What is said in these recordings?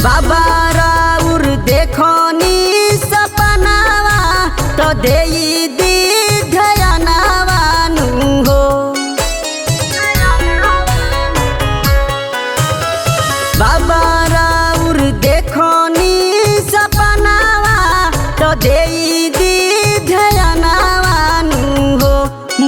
बाबा राउर देखनी सपनावा तो देई दी ध्यानवा नु हो। बाबा राउर देखनी सपनावा तो देई दी ध्यानवा नु हो।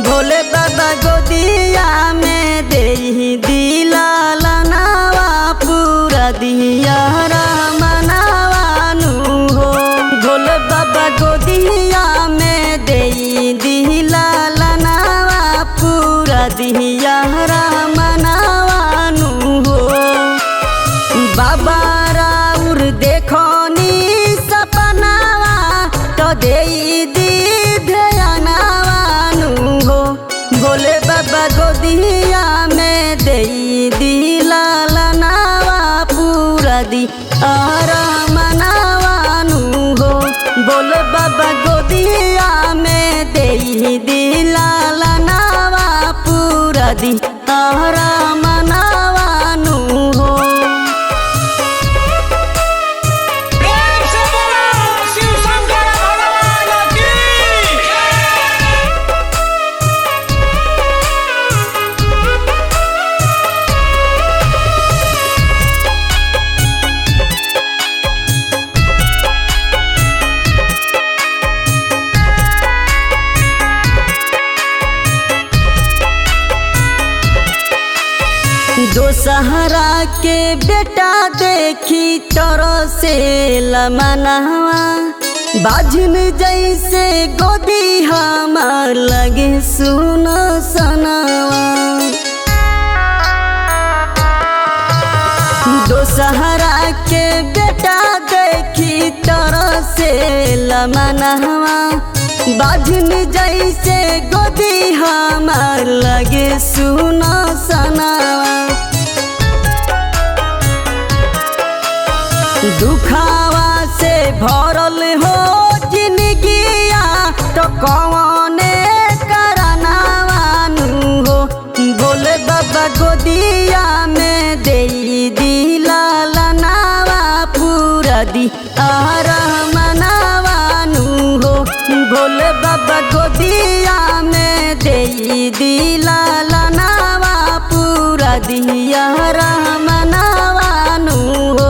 भोले बाबा गोदिया में देई दिला लनावा पूरा दिया रामनावा नु हो। भोले बाबा गोदिया में देई दिला लनावा पूरा दिया रामनावा नु हो। बाबा राउर देखनी सपनावा तो देई दी ध्यानवा नु हो। भोले बाबा गोदिया में देई दिला लनावा पूरा दी आरामनावा नु हो। भोले बाबा गोदिया में देई दिला लनावा पूरा दी आरामनावा नु हो। दोसहरा के बेटा देखी तोरो से लमनावा बाझन जैसे गोदी हमार लगे सुनो सनावा। दोसहरा के बेटा देखी तोरो से लमनावा बाझन जैसे गोदी हमार लगे सुनो सनावा। दुखावा से भरल हो जिंदगिया तो कौने करनावा नु हो। भोले बाबा गोदिया में देई दिला लनावा पूरा दी आरामनावा नु हो। भोले बाबा गोदिया में देई दिला लनावा पूरा दी आरामनावा नु हो।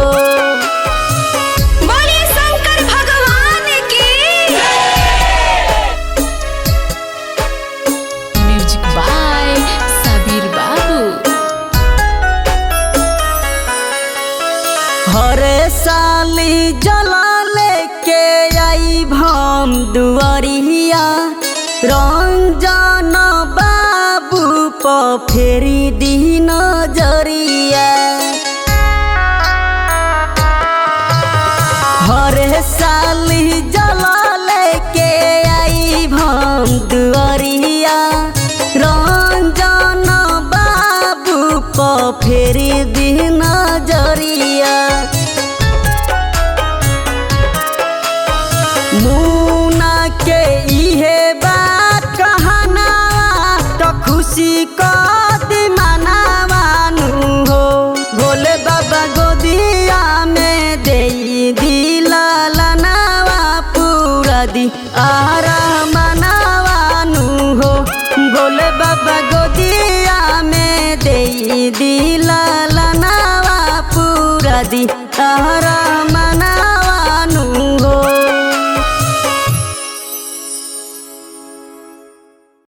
हरे साली जला लेके आई भम दुआरिया रंजन बाबू प फेरी दी नजरिया। हरे साली जला लेके आई भम दुआरिया रंजन बाबू प फेरी दी नजरिया। मुना के इहे बात कहनावा तो खुशी को दिमानावा नु हो। भोले बाबा गोदिया में देई दिला लनावा पूरा दी आरामनावा नु हो। भोले बाबा गोदिया में देई दिला लनावा पूरा दी आराम